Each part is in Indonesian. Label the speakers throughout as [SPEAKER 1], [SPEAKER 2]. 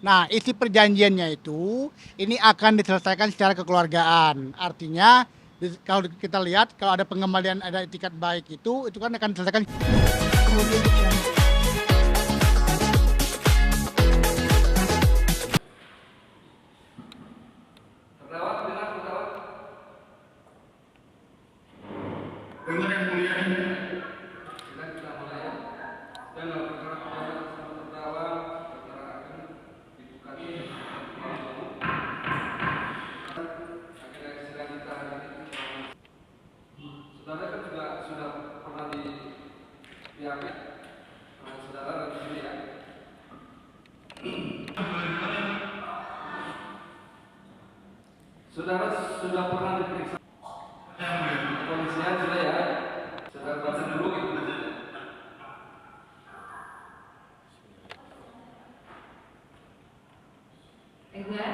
[SPEAKER 1] Nah, isi perjanjiannya itu, ini akan diselesaikan secara kekeluargaan. Artinya, kalau kita lihat, kalau ada pengembalian ada etikat baik itu kan akan diselesaikan.
[SPEAKER 2] Dengar yang mulia ini.
[SPEAKER 3] Kita mulai ya. Dan perkara pidana bersama terdakwa perkara akan dibuka agenda sidang kita hari ini. Saudara kan juga sudah pernah di PHP. Saudara dan di sini ya. Saudara sudah pernah diperiksa kepolisian sudah ya. Saudara baca dulu gitu.
[SPEAKER 4] Enggak.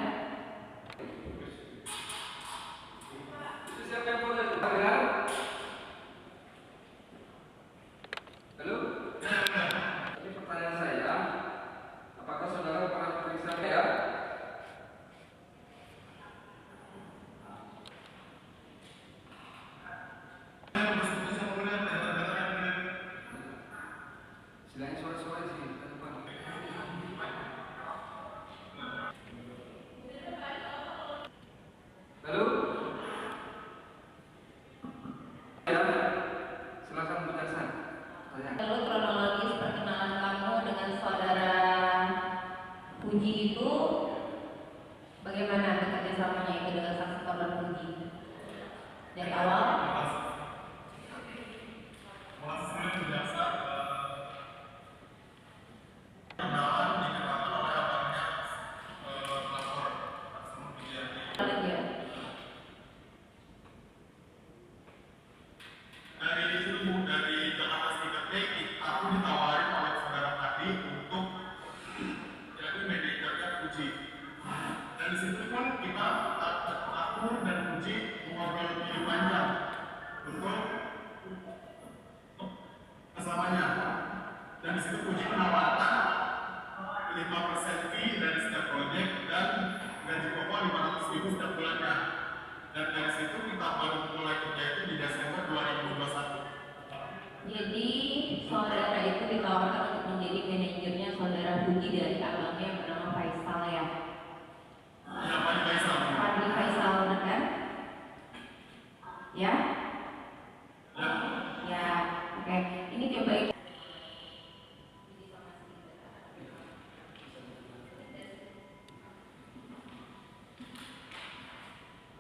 [SPEAKER 3] Itu siapa yang boleh dengar? Halo? Tapi pertanyaan saya, apakah saudara pernah diperiksa ya? Silahkan suara-suara di sini. Halo? Ya, silakan penjelasan.
[SPEAKER 4] Lalu kronologis perkenalan kamu dengan saudara Puji itu bagaimana kerjasamanya itu dengan saksi korban Puji? Dari awal?
[SPEAKER 2] Dari Jakarta Cikampek, aku ditawarin oleh saudara tadi untuk jadi manajernya Puji. Dan di situ pun kita aku dan Puji ngobrol lebih panjang untuk kesamanya. Dan di situ Puji menawarkan 5% fee dari setiap proyek dan gaji pokok 500.000 setiap bulannya. Dan dari situ kita baru mulai kerja itu di Desember 2021.
[SPEAKER 4] Jadi saudara itu ditawarkan untuk menjadi manajernya saudara Puji dari abangnya yang bernama Faisal ya?
[SPEAKER 2] Ya, Pak Faisal.
[SPEAKER 4] Fadli Faisal benar kan? Ya?
[SPEAKER 2] Ya.
[SPEAKER 4] Ya, oke. Ini coba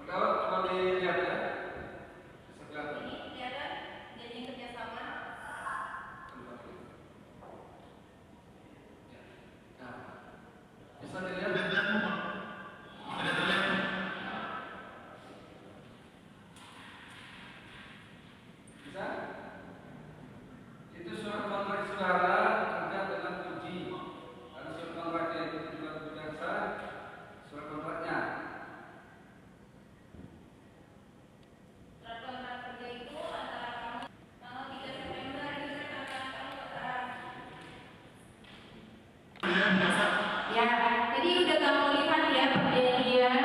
[SPEAKER 3] Pegawai coba dilihat ya. Sebelah
[SPEAKER 4] ini ada janji kerjasama.
[SPEAKER 3] Nah, bisa dilihat. Bisa? Itu surat kontrak saudara kerja dengan Puji. Ada surat kontraknya itu juga jaksa. Surat kontraknya.
[SPEAKER 4] Surat kontrak kerja itu antara kamu tanggal 3 September ini antara kamu antara. Ya, jadi udah kamu lihat ya perjanjian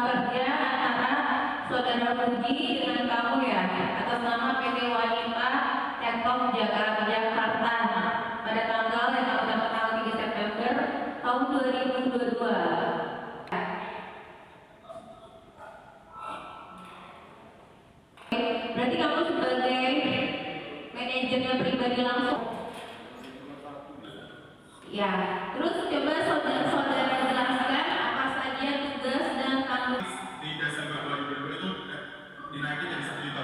[SPEAKER 4] kerja antara saudara Puji dengan kamu ya atas nama PT Wanita Telkom Jakarta pada tanggal yang kamu dapat tanggal 3 September tahun 2022. Berarti kamu sebagai manajernya pribadi langsung. Ya, terus coba saudara jelaskan apa saja tugas dan tanggung.
[SPEAKER 2] Di Desember 2022 itu dinaikin jadi 1 juta.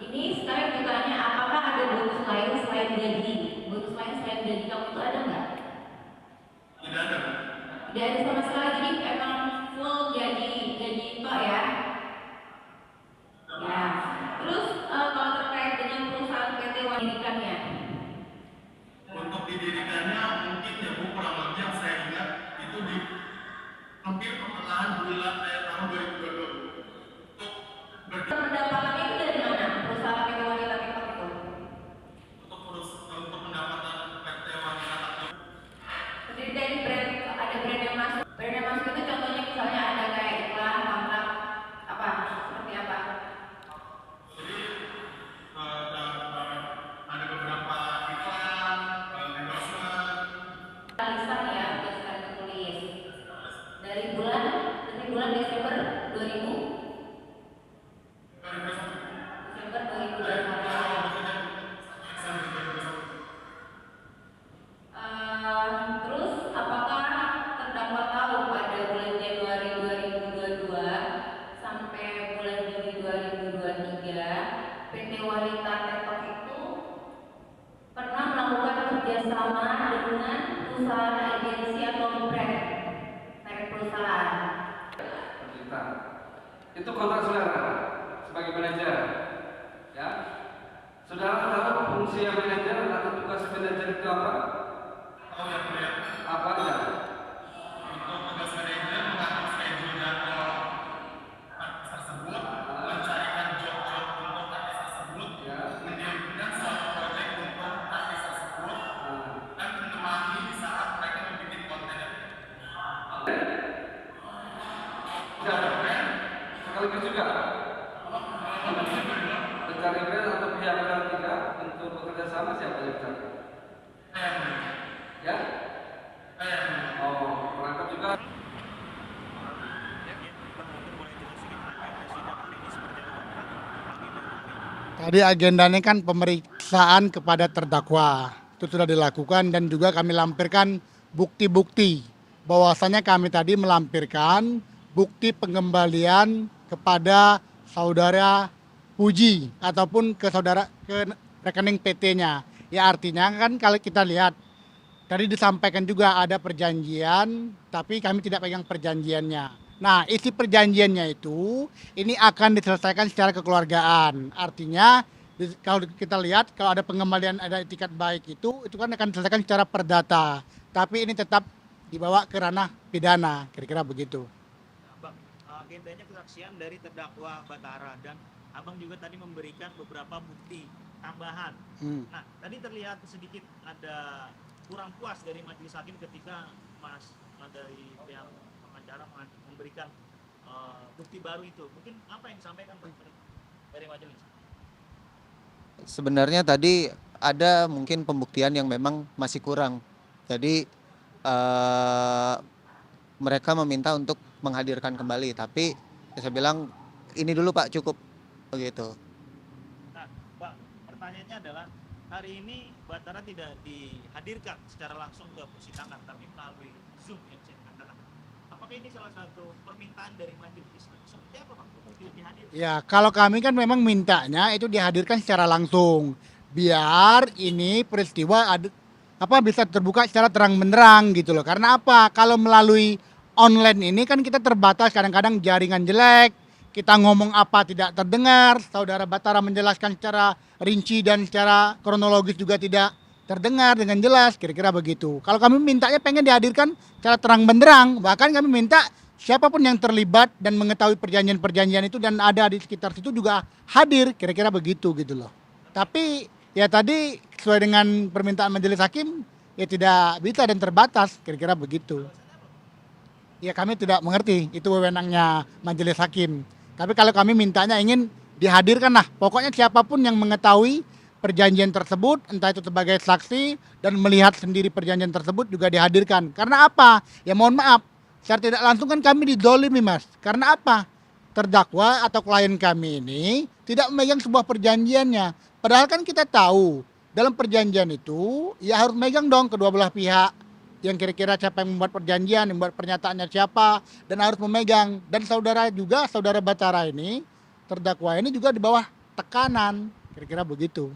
[SPEAKER 4] Ini sekarang ditanya apakah ada bonus lain selain gaji? Bonus lain selain gaji kamu itu ada nggak?
[SPEAKER 2] Tidak ada.
[SPEAKER 4] Tidak ada sama sekali, jadi emang full gaji tok ya. Ya, terus kalau terkait dengan perusahaan PT Wanita
[SPEAKER 2] Untuk didirikannya mungkin ya Bu, kurang lebih yang saya ingat itu di hampir pertengahan bulan tahun 2022 untuk
[SPEAKER 4] pendapatannya itu dari mana? Perusahaan PT Wanita Telkom itu?
[SPEAKER 2] untuk pendapatan PT Wanita Telkom.
[SPEAKER 4] Terdiri bekerja sama dengan perusahaan agensi atau merek perusahaan.
[SPEAKER 3] Kita. Itu kontrak saudara sebagai manajer, ya. Saudara tahu fungsi yang manajer atau tugas manajer itu apa?
[SPEAKER 2] Tahu ya mulia.
[SPEAKER 3] Apa aja?
[SPEAKER 2] Untuk tugas manajer mengatur schedule jadwal artis tersebut, mencarikan job-job untuk artis tersebut,
[SPEAKER 3] Ya.
[SPEAKER 2] mendirikan suatu proyek untuk artis tersebut, dan menemani di saat mereka membuat konten.
[SPEAKER 3] Sekaligus juga mencari brand atau pihak ketiga untuk bekerja sama, siapa yang mencari? Ya? Oh, merangkap juga.
[SPEAKER 1] Tadi agendanya kan pemeriksaan kepada terdakwa. Itu sudah dilakukan dan juga kami lampirkan bukti-bukti. Bahwasanya kami tadi melampirkan bukti pengembalian kepada saudara Puji ataupun ke rekening PT-nya. Ya artinya kan kalau kita lihat tadi disampaikan juga ada perjanjian, tapi kami tidak pegang perjanjiannya. Nah, isi perjanjiannya itu ini akan diselesaikan secara kekeluargaan. Artinya kalau kita lihat kalau ada pengembalian ada etikat baik itu kan akan diselesaikan secara perdata. Tapi ini tetap dibawa ke ranah pidana, kira-kira begitu.
[SPEAKER 5] Bang, agendanya kesaksian dari terdakwa Batara dan Abang juga tadi memberikan beberapa bukti tambahan. Nah, tadi terlihat sedikit ada kurang puas dari majelis hakim ketika dari pihak pengacara memberikan bukti baru itu. Mungkin apa yang disampaikan dari majelis?
[SPEAKER 6] Sebenarnya tadi ada mungkin pembuktian yang memang masih kurang. Jadi mereka meminta untuk menghadirkan kembali, tapi saya bilang ini dulu Pak, cukup begitu.
[SPEAKER 5] Nah, Pak, pertanyaannya adalah hari ini Batara tidak dihadirkan secara langsung ke persidangan, tapi melalui Zoom yang saya katakan. Apakah ini salah satu permintaan dari majelis? Seperti apa Pak? Tidak dihadirkan?
[SPEAKER 1] Ya, kalau kami kan memang mintanya itu dihadirkan secara langsung. Biar ini peristiwa bisa terbuka secara terang-benderang gitu loh. Karena apa? Kalau melalui online ini kan kita terbatas, kadang-kadang jaringan jelek, kita ngomong apa tidak terdengar, saudara Batara menjelaskan secara rinci dan secara kronologis juga tidak terdengar dengan jelas, kira-kira begitu. Kalau kami mintanya pengen dihadirkan secara terang benderang, bahkan kami minta siapapun yang terlibat dan mengetahui perjanjian-perjanjian itu dan ada di sekitar situ juga hadir, kira-kira begitu gitu loh. Tapi ya tadi sesuai dengan permintaan majelis hakim ya tidak bisa dan terbatas, kira-kira begitu. Ya kami tidak mengerti, itu wewenangnya majelis hakim. Tapi kalau kami mintanya ingin dihadirkan lah, pokoknya siapapun yang mengetahui perjanjian tersebut, entah itu sebagai saksi dan melihat sendiri perjanjian tersebut juga dihadirkan. Karena apa? Ya mohon maaf, secara tidak langsung kan kami didolimi Mas. Karena apa? Terdakwa atau klien kami ini tidak memegang sebuah perjanjiannya. Padahal kan kita tahu dalam perjanjian itu ya harus megang dong kedua belah pihak. Yang kira-kira siapa yang membuat perjanjian, yang membuat pernyataannya siapa, dan harus memegang. Dan saudara Batara ini, terdakwa ini juga di bawah tekanan, kira-kira begitu.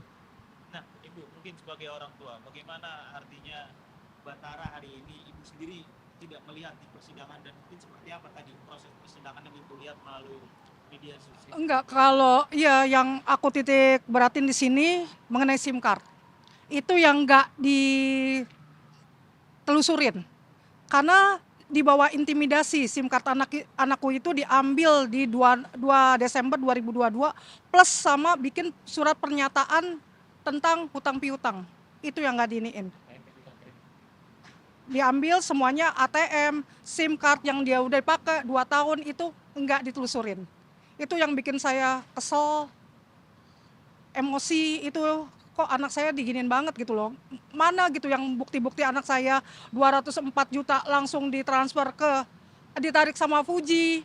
[SPEAKER 5] Nah, Ibu mungkin sebagai orang tua, bagaimana artinya Batara hari ini Ibu sendiri tidak melihat di persidangan dan mungkin seperti apa tadi proses persidangan yang Ibu lihat melalui media sosial?
[SPEAKER 7] Enggak, kalau ya yang aku titik beratin di sini mengenai SIM card. Itu yang enggak ditelusurin. Karena di bawah intimidasi SIM card anakku itu diambil di 2 Desember 2022 plus sama bikin surat pernyataan tentang hutang piutang. Itu yang enggak diiniin. Diambil semuanya ATM, SIM card yang dia udah pakai 2 tahun itu enggak ditelusurin. Itu yang bikin saya kesel, emosi itu kok anak saya diginin banget gitu loh. Mana gitu yang bukti-bukti anak saya 204 juta langsung ditransfer ditarik sama Fuji.